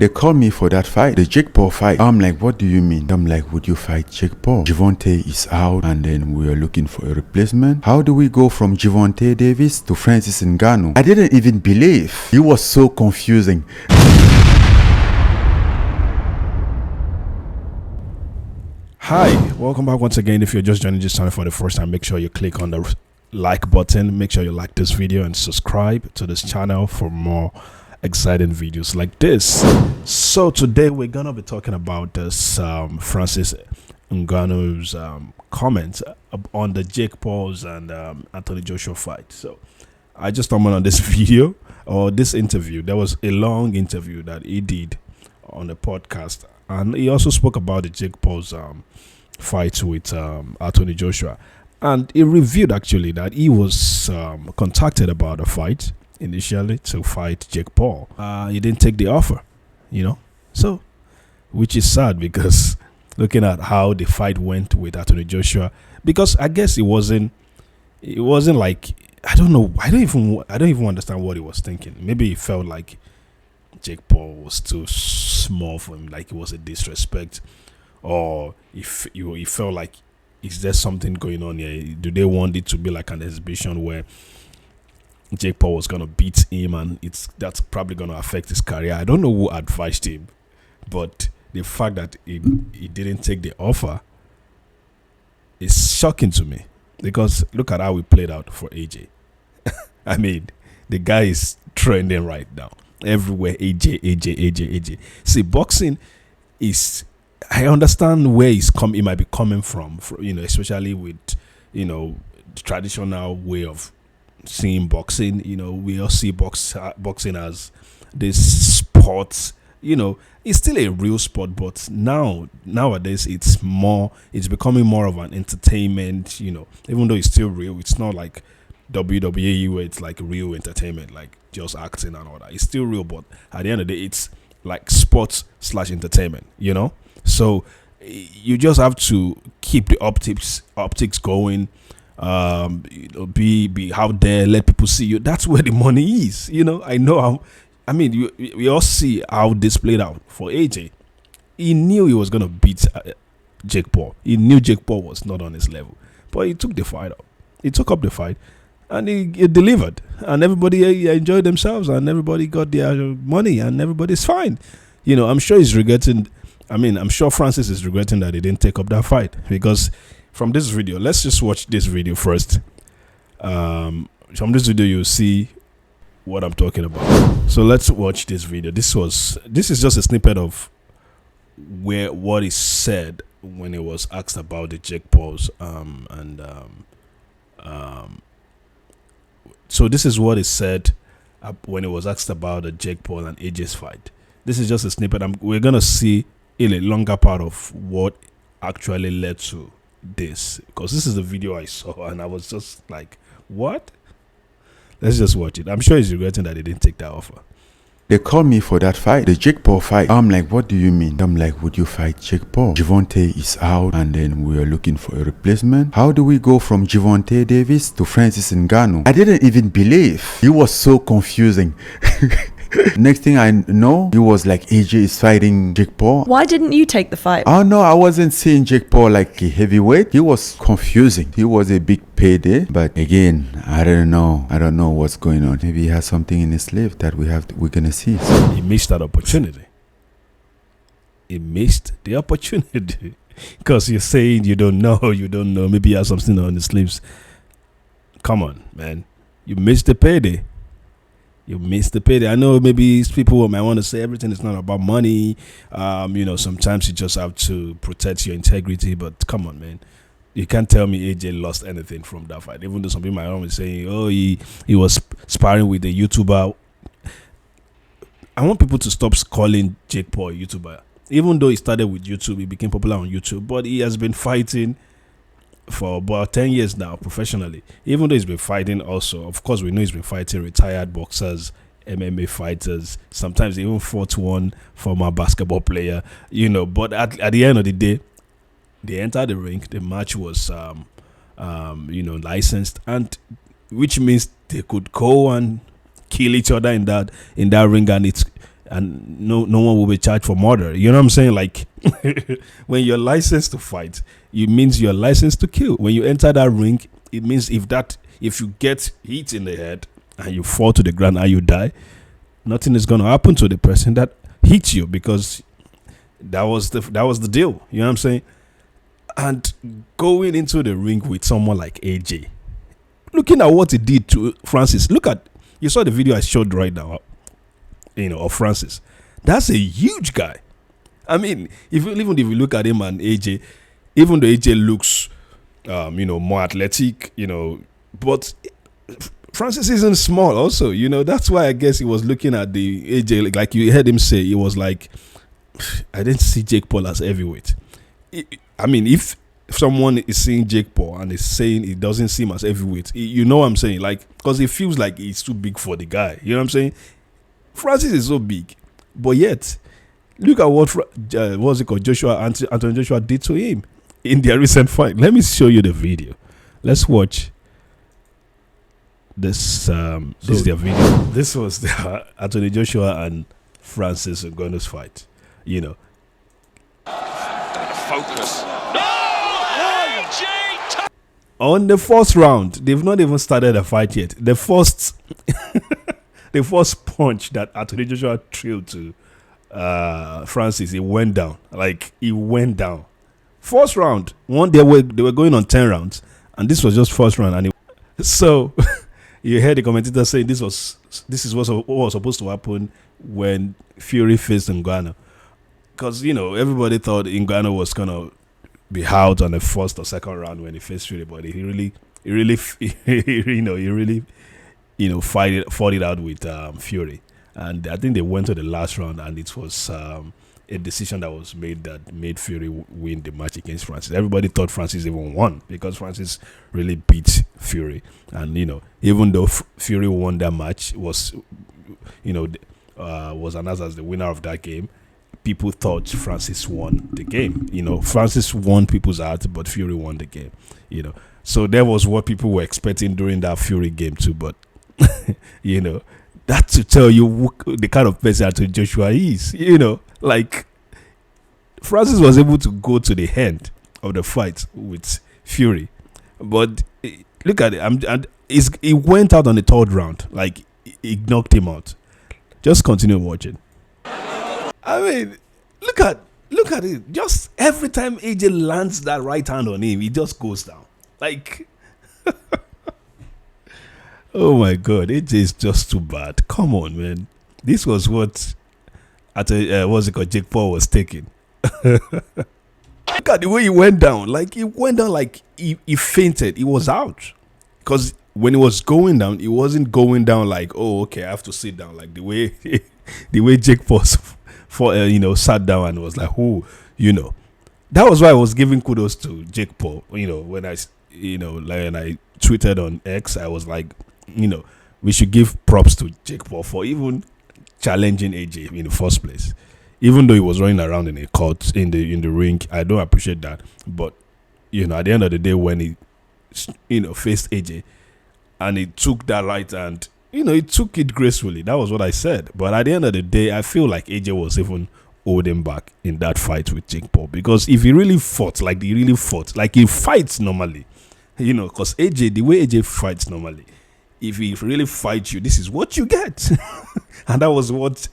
They called me for that fight, the Jake Paul fight. I'm like, what do you mean? I'm like, would you fight Jake Paul? Gervonta is out and then we are looking for a replacement. How do we go from Gervonta Davis to Francis Ngannou? I didn't even believe. It was so confusing. Hi, welcome back once again. If you're just joining this channel for the first time, make sure you click on the like button. Make sure you like this video and subscribe to this channel for more exciting videos like this. So today we're gonna be talking about this Francis Ngannou's comments on the Jake Paul's and Anthony Joshua fight. So I just stumbled on this video or this interview. There was a long interview that he did on the podcast, and he also spoke about the Jake Paul's fight with Anthony Joshua, and he revealed actually that he was contacted about a fight initially to fight Jake Paul. He didn't take the offer, so which is sad, because looking at how the fight went with Anthony Joshua, because I guess it wasn't like, I don't even understand what he was thinking. Maybe he felt like Jake Paul was too small for him, like it was a disrespect, or if he felt like, is there something going on here? Do they want it to be like an exhibition where Jake Paul was gonna beat him and that's probably gonna affect his career? I don't know who advised him, but the fact that he didn't take the offer is shocking to me, because look at how it played out for AJ. I mean, the guy is trending right now everywhere. AJ. See, boxing is, I understand where he might be coming from, especially with the traditional way of seeing boxing. We all see boxing as this sport. It's still a real sport, but nowadays it's becoming more of an entertainment. Even though it's still real, it's not like WWE where it's like real entertainment, like just acting and all that. It's still real, but at the end of the day, it's like sports / entertainment. So you just have to keep the optics going. Be out there, let people see you. That's where the money is. I know how. I mean, we all see how this played out for AJ. He knew he was gonna beat Jake Paul. He knew Jake Paul was not on his level, but he took the fight up. He took up the fight, and he delivered. And everybody enjoyed themselves, and everybody got their money, and everybody's fine. I'm sure he's regretting. I'm sure Francis is regretting that he didn't take up that fight, because from this video, let's just watch this video first. From this video, you'll see what I'm talking about. So let's watch this video. This is just a snippet of what he said when he was asked about the Jake Paul's so this is what he said when he was asked about the Jake Paul and AJ's fight. This is just a snippet. We're gonna see in a longer part of what actually led to this, because this is the video I saw and I was just like, what? Let's just watch it. I'm sure he's regretting that he didn't take that offer. They called me for that fight, the Jake Paul fight. I'm like, what do you mean? I'm like, would you fight Jake Paul? Gervonta is out and then we are looking for a replacement. How do we go from Gervonta Davis to Francis Ngannou? I didn't even believe. It was so confusing. Next thing I know, it was like AJ is fighting Jake Paul. Why didn't you take the fight? Oh no, I wasn't seeing Jake Paul like a heavyweight. It was confusing. It was a big payday, but again, I don't know what's going on. Maybe he has something in his sleeve that we're gonna see. He missed that opportunity. He missed the opportunity because you're saying you don't know. Maybe he has something on his sleeves. Come on, man, you missed the payday. You missed the payday. I know maybe people might want to say everything is not about money. Sometimes you just have to protect your integrity. But come on, man. You can't tell me AJ lost anything from that fight. Even though some people might always say, oh, he was sparring with a YouTuber. I want people to stop calling Jake Paul a YouTuber. Even though he started with YouTube, he became popular on YouTube. But he has been fighting for about 10 years now professionally. Even though he's been fighting also, of course we know he's been fighting retired boxers, MMA fighters, sometimes even fought one former basketball player, but at the end of the day, they entered the ring. The match was licensed, and which means they could go and kill each other in that ring, and it's and no one will be charged for murder. You know what I'm saying? Like, when you're licensed to fight, it means you're licensed to kill. When you enter that ring, it means if you get hit in the head and you fall to the ground and you die, nothing is going to happen to the person that hit you, because that was the deal. You know what I'm saying? And going into the ring with someone like AJ, looking at what he did to Francis. You saw the video I showed right now, of Francis. That's a huge guy. I mean, even if you look at him and AJ, even though AJ looks, more athletic, but Francis isn't small also. That's why I guess he was looking at the AJ, like you heard him say, he was like, I didn't see Jake Paul as heavyweight. I mean, if someone is seeing Jake Paul and is saying it doesn't seem as heavyweight, you know what I'm saying? Like, because it feels like he's too big for the guy. You know what I'm saying? Francis is so big, but yet, look at what Anthony Joshua did to him in their recent fight. Let me show you the video. Let's watch this. This is their video. This was the Anthony Joshua and Francis Ngannou's fight. Focus. On the first round, they've not even started the fight yet. The first punch that Anthony Joshua threw to Francis, it went down. Like, it went down. First round, they were going on 10 rounds, and this was just first round. And so you heard the commentator saying this is what was supposed to happen when Fury faced Ngannou, because everybody thought Ngannou was gonna be out on the first or second round when he faced Fury, but he really fought it out with Fury, and I think they went to the last round, and it was a decision that was made that made Fury win the match against Francis. Everybody thought Francis even won because Francis really beat Fury, and even though Fury won that match, was announced as the winner of that game, people thought Francis won the game. Francis won people's hearts, but Fury won the game. So that was what people were expecting during that Fury game too. But that to tell you the kind of person Anthony Joshua is. Like, Francis was able to go to the end of the fight with Fury, but look at it. He went out on the third round. Like, it knocked him out. Just continue watching. I mean, look at it. Just every time AJ lands that right hand on him, he just goes down. Like, oh my God, AJ is just too bad. Come on, man. This was what Jake Paul was taking. Look at the way he went down. Like, he went down like he fainted. He was out. Because when he was going down, he wasn't going down like, oh, okay, I have to sit down. Like the way Jake Paul sat down and was like, oh, that was why I was giving kudos to Jake Paul. When I tweeted on X, I was like, we should give props to Jake Paul for even challenging AJ in the first place. Even though he was running around in a court in the ring, I don't appreciate that. But at the end of the day, when he faced AJ and he took that right hand, he took it gracefully. That was what I said. But at the end of the day, I feel like AJ was even holding back in that fight with Jake Paul, because if he really fought, like he fights normally, because AJ, the way AJ fights normally, if he really fights you, this is what you get. And that was what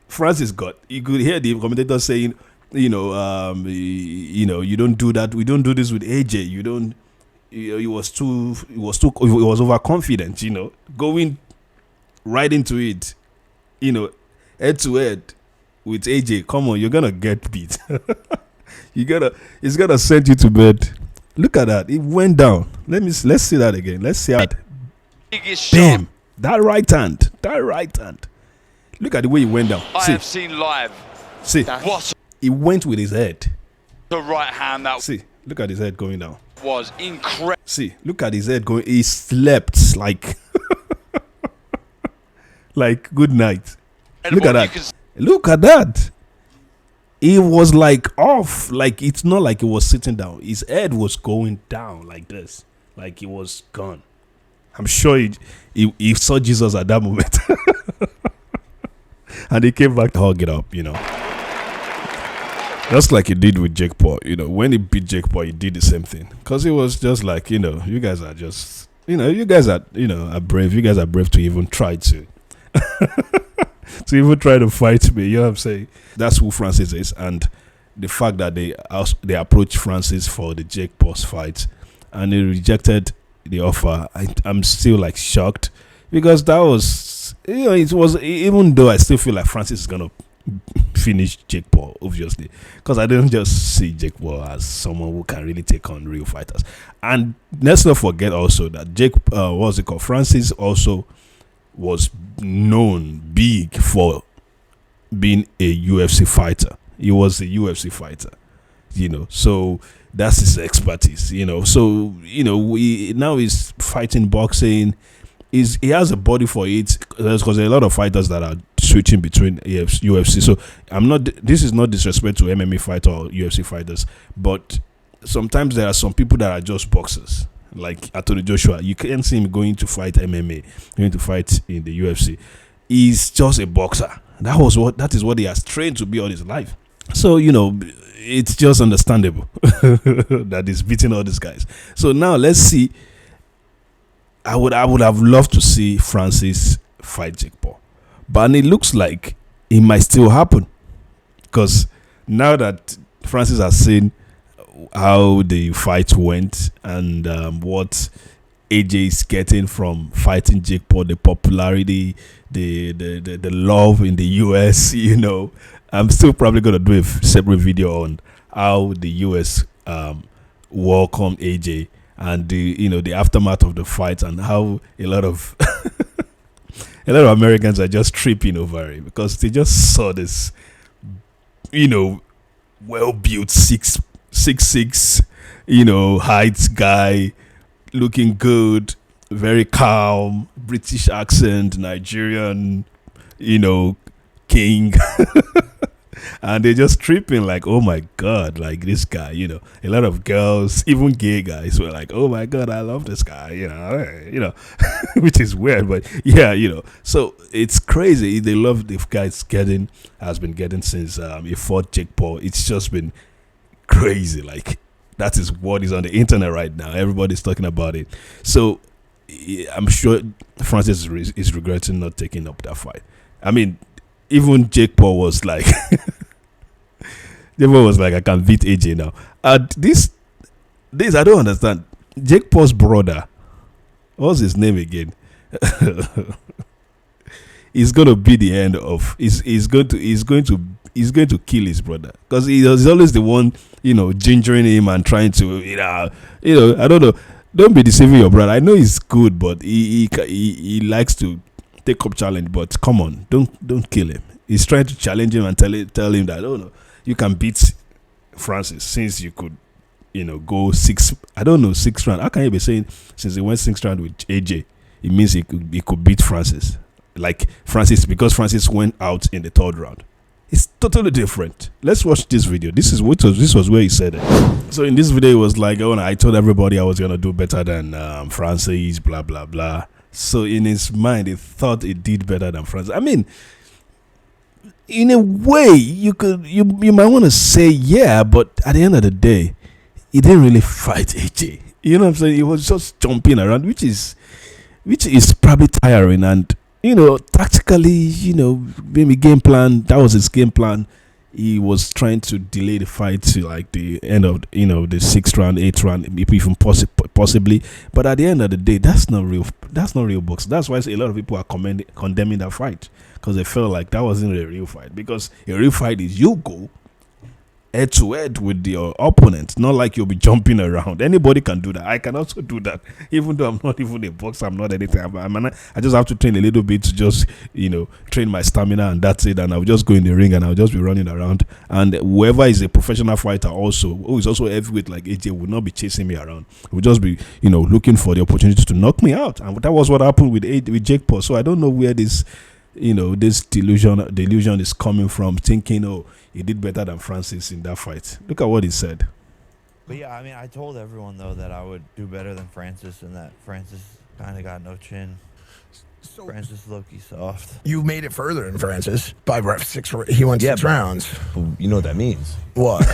Francis got. You could hear the commentator saying, you don't do that. We don't do this with AJ. You don't. He was overconfident. Going right into it. Head to head with AJ. Come on, you're gonna get beat. It's gonna send you to bed. Look at that. It went down. Let's see that again. Let's see that. Damn. That right hand. Look at the way he went down. I have seen live. See. What he went with his head. the right hand that See. Look at his head going down. was incredible. See. Look at his head going. He slept like like good night. Look at that. Look at that. He was like off. Like, it's not like he was sitting down. His head was going down like this. Like he was gone. I'm sure he saw Jesus at that moment. And he came back to hug it up, Just like he did with Jake Paul, when he beat Jake Paul, he did the same thing. Because it was just like, you guys are just, you guys are, are brave. You guys are brave to even try to, to even try to fight me. You know what I'm saying? That's who Francis is. And the fact that they approached Francis for the Jake Paul's fight and he rejected the offer, I'm still like shocked because that was, it was, even though I still feel like Francis is going to finish Jake Paul, obviously, because I didn't just see Jake Paul as someone who can really take on real fighters. And let's not forget also that Francis also was known big for being a UFC fighter. He was a UFC fighter, so that's his expertise, so now he's fighting boxing. He has a body for it, because there are a lot of fighters that are switching between UFC. So this is not disrespect to MMA fighters or UFC fighters, but sometimes there are some people that are just boxers, like Anthony Joshua. You can't see him going to fight MMA, going to fight in the UFC. He's just a boxer. That is what he has trained to be all his life. So it's just understandable that he's beating all these guys. So now let's see. I would have loved to see Francis fight Jake Paul, but it looks like it might still happen, because now that Francis has seen how the fight went and what AJ is getting from fighting Jake Paul, the popularity, the love in the US, I'm still probably gonna do a separate video on how the US welcomed AJ. And the aftermath of the fight, and how a lot of Americans are just tripping over it because they just saw this, well-built 6'6", height guy, looking good, very calm, British accent, Nigerian, king. And they're just tripping like, oh my God, like this guy, a lot of girls, even gay guys were like, oh my God, I love this guy, which is weird, but yeah, so it's crazy. They love the guy's has been getting since he fought Jake Paul. It's just been crazy. Like, that is what is on the internet right now. Everybody's talking about it. So I'm sure Francis is regretting not taking up that fight. I mean, even Jake Paul was like, I can beat AJ now. This I don't understand. Jake Paul's brother, what's his name again? Is going to be the end of. He's going to kill his brother, because he's always the one, gingering him and trying to, I don't know. Don't be deceiving your brother. I know he's good, but he likes to take up challenge, but come on, don't kill him. He's trying to challenge him and tell him that, oh no, you can beat Francis since you could, go 6 round. How can you be saying since he went 6 round with AJ, it means he could beat Francis? Like Francis, because Francis went out in the 3rd round. It's totally different. Let's watch this video. This was where he said it. So in this video, it was like, oh, I told everybody I was gonna do better than Francis, blah blah blah. So in his mind, he thought he did better than Francis. I mean, in a way, you might want to say yeah, but at the end of the day, he didn't really fight AJ. You know what I'm saying? He was just jumping around, which is probably tiring. And tactically, maybe game plan. That was his game plan. He was trying to delay the fight to like the end of the 6th round, 8th round, even possibly. But at the end of the day, that's not real boxing. That's why a lot of people are condemning that fight, because they felt like that wasn't a real fight. Because a real fight is you go head to head with your opponent, not like you'll be jumping around. Anybody can do that. I can also do that, even though I'm not even a boxer. I'm not anything. I just have to train a little bit to just train my stamina, and that's it. And I'll just go in the ring and I'll just be running around. And whoever is a professional fighter also, who is also heavyweight like AJ, will not be chasing me around. Will just be looking for the opportunity to knock me out. And that was what happened with Jake Paul. So I don't know where this this delusion is coming from, thinking, oh, he did better than Francis in that fight. Look at what he said. But yeah, I mean, I told everyone though that I would do better than Francis, and that Francis kind of got no chin. Francis Loki soft. You made it further in Francis by six. He went 6 rounds. You know what that means? What?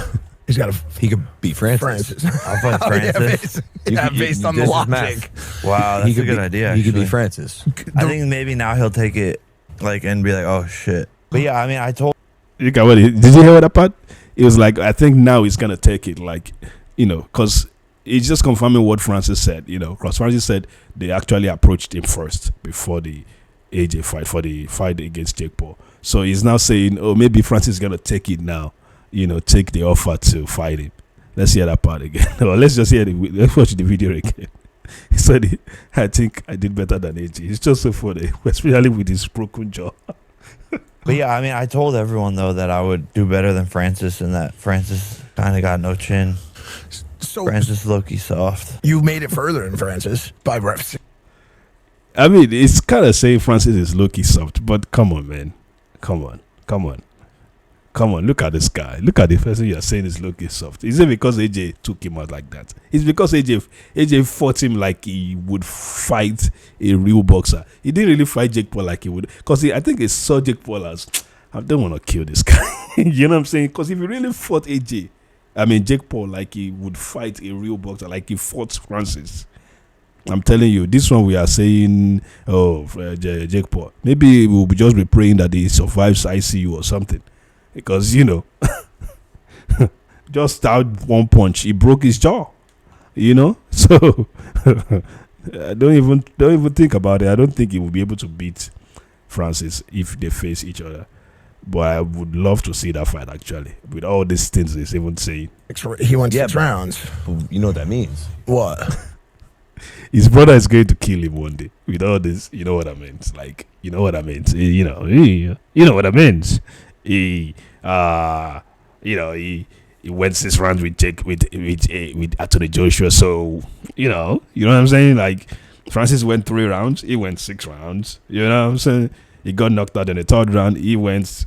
He's got a. He could beat Francis. I'll fight Francis. Based on the this is logic. math. Wow, that's a good idea. He could actually. beat Francis. I think maybe now he'll take it and be like, oh shit. But yeah, I mean, I told. You got what? Did you hear that part? It was like, I think now he's gonna take it, like, because it's just confirming what Francis said. Because Francis said they actually approached him first before the AJ fight, for the fight against Jake Paul. So he's now saying, oh, maybe Francis is gonna take it now. Take the offer to fight him. Let's hear that part again. Or let's just let's watch the video again. He said, I think I did better than AJ. It's just so funny, especially with his broken jaw. But yeah, I mean, I told everyone though that I would do better than Francis, and that Francis kind of got no chin. So Francis Loki soft. you made it further in Francis by I mean, it's kind of saying Francis is low-key soft, but come on, man. Come on, look at this guy. Look at the person you are saying is low-key soft. Is it because AJ took him out like that? It's because AJ fought him like he would fight a real boxer. He didn't really fight Jake Paul like he would. Because I think he saw Jake Paul as, I don't want to kill this guy. You know what I'm saying? Because if he really fought Jake Paul like he would fight a real boxer, like he fought Francis, I'm telling you, this one we are saying, Jake Paul. Maybe we'll just be praying that he survives ICU or something. Because, just out one punch, he broke his jaw. So don't even think about it. I don't think he will be able to beat Francis if they face each other. But I would love to see that fight, actually, with all these things he's even saying. He went 6 rounds. You know what that means? What? His brother is going to kill him one day with all this. You know what I mean? Like, you know what I mean? You know what I mean? He went 6 rounds with Anthony Joshua. So you know what I'm saying? Like, Francis went 3 rounds, he went 6 rounds. You know what I'm saying? He got knocked out in the 3rd round. He went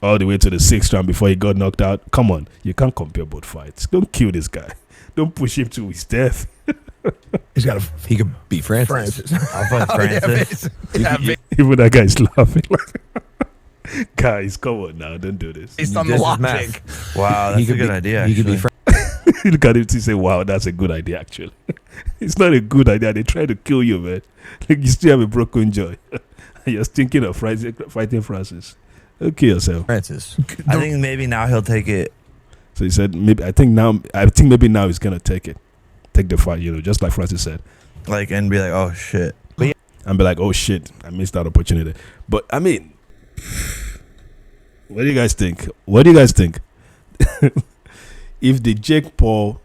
all the way to the 6th round before he got knocked out. Come on, you can't compare both fights. Don't kill this guy. Don't push him to his death. He could beat Francis. I'll fight Francis. Even that guy is laughing. Guys, come on now, don't do this. Based on the This is logic. math. Wow, that's a good idea. He could Actually. beat Francis. Look at him to say, wow, that's a good idea, actually. It's not a good idea. They try to kill you, man. Like, you still have a broken jaw. You're thinking of fighting Francis. Okay, yourself. Francis. I think maybe now he'll take it. So he said, I think maybe now he's gonna take the fight, just like Francis said. And be like, oh shit. But yeah, And be like, oh shit, I missed that opportunity. But I mean, what do you guys think? If the Jake Paul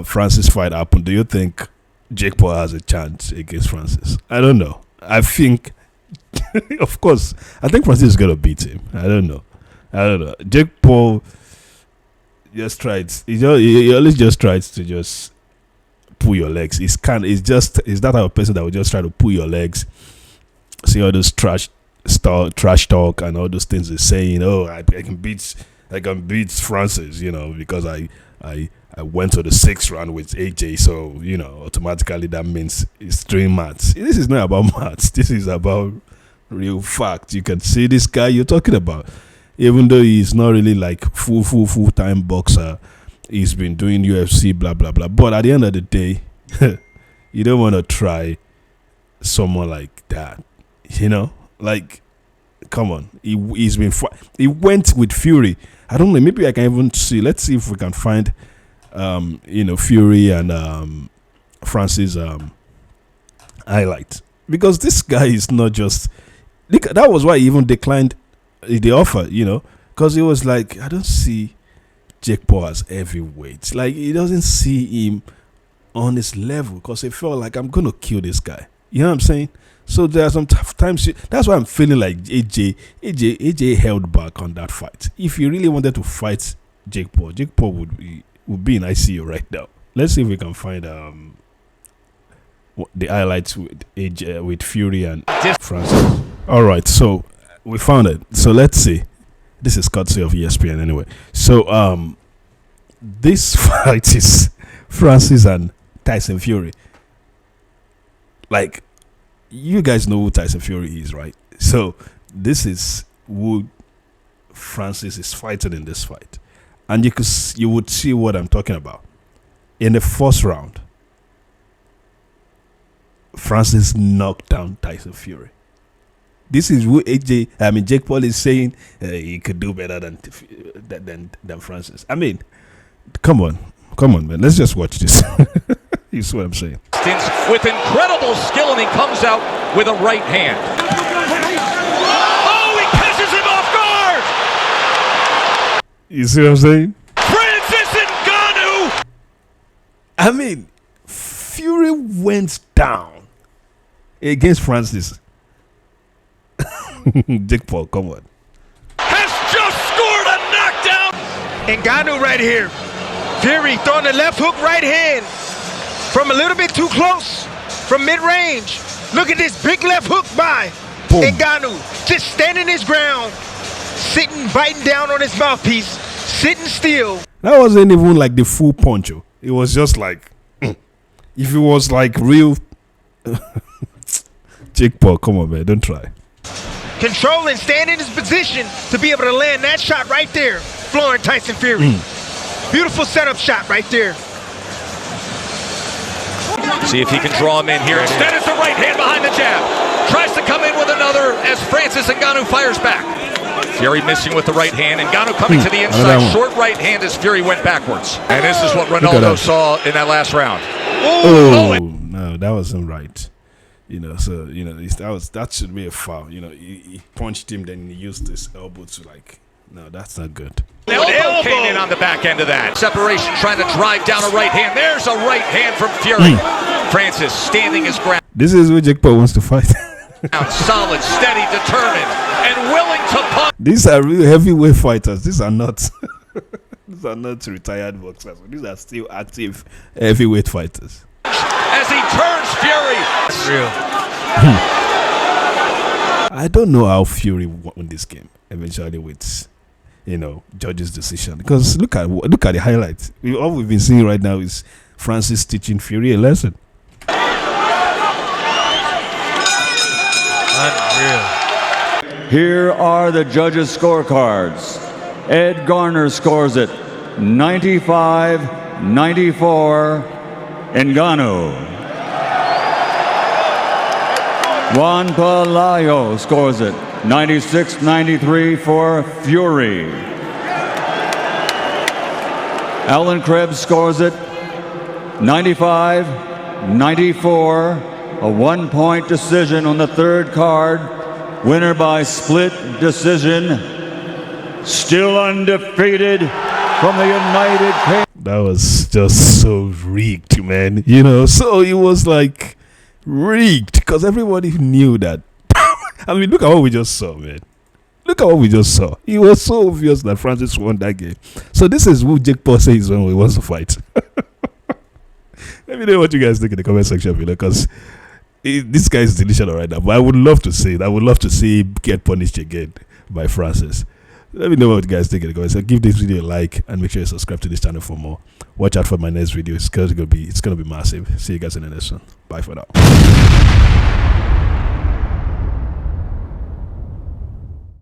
Francis fight happened, do you think Jake Paul has a chance against Francis? I don't know. I think, of course, I think Francis is gonna beat him. I don't know. Jake Paul just tries. He always just tries to just pull your legs. He's that type of person that will just try to pull your legs. See all those trash talk and all those things they're saying. Oh, I can beat Francis, because I went to the 6th round with AJ, so automatically that means it's doing maths. This is not about maths. This is about real fact. You can see this guy you're talking about, even though he's not really like full-time boxer. He's been doing UFC, blah blah blah. But at the end of the day, you don't want to try someone like that. Like, come on. He went with Fury. I don't know. Maybe I can even see. Let's see if we can find, Fury and Francis highlight, because this guy is not just. That was why he even declined the offer. Because he was like, I don't see Jake Paul as heavyweight. Like, he doesn't see him on his level, because he felt like, I'm gonna kill this guy. You know what I'm saying? So there are some tough times. That's why I'm feeling like AJ held back on that fight. If he really wanted to fight Jake Paul would be in ICU right now. Let's see if we can find the highlights with Fury and Francis. All right, so we found it. So let's see. This is courtesy of ESPN anyway. So this fight is Francis and Tyson Fury. Like, you guys know who Tyson Fury is, right? So this is who Francis is fighting in this fight, and you would see what I'm talking about. In the first round, Francis knocked down Tyson Fury. This is what Jake Paul is saying he could do better than Francis. I mean, come on, man. Let's just watch this. You see what I'm saying? With incredible skill, and he comes out with a right hand. Oh, he catches him off guard! You see what I'm saying? Francis Ngannou! I mean, Fury went down against Francis. Jake Paul, come on. Has just scored a knockdown! Ngannou right here. Fury throwing the left hook right hand from a little bit too close, from mid-range. Look at this big left hook by Ngannou. Just standing his ground, sitting, biting down on his mouthpiece, sitting still. That wasn't even like the full poncho. It was just like, if it was like real... Jake Paul, come on, man, don't try. Controlling, staying in his position to be able to land that shot right there, flooring Tyson Fury. Beautiful setup shot right there. See if he can draw him in here. Instead, it's the right hand behind the jab. Tries to come in with another as Francis Ngannou fires back. Fury missing with the right hand. Ngannou coming to the inside. Short right hand as Fury went backwards. And this is what Ronaldo saw in that last round. Oh, no, that wasn't right. So that should be a foul. He punched him, then he used his elbow to no, that's not good. Elbow came in on the back end of that. Separation, trying to drive down a right hand. There's a right hand from Fury. Francis standing his ground. This is where Jake Paul wants to fight. Solid, steady, determined, and willing to punch. These are real heavyweight fighters. These are not. These are not retired boxers. These are still active heavyweight fighters. As he turns Fury. That's real. I don't know how Fury won this game eventually with, judge's decision, because look at the highlights. All we've been seeing right now is Francis teaching Fury a lesson. Unreal. Here are the judges' scorecards. Ed Garner scores it 95-94. Ngannou. Juan Palacio scores it 96-93 for Fury. Alan Krebs scores it 95-94, a one-point decision on the third card. Winner by split decision, still undefeated from the United Kingdom. That was just so rigged, man. So it was like rigged because everybody knew that. I mean, look at what we just saw, man. Look at what we just saw. It was so obvious that Francis won that game. So this is who Jake Paul says when he wants to fight. Let me know what you guys think in the comment section below, because this guy is delusional right now. But I would love to see it. I would love to see him get punished again by Francis. Let me know what you guys think in the comments. So give this video a like and make sure you subscribe to this channel for more. Watch out for my next video. It's gonna be massive. See you guys in the next one. Bye for now.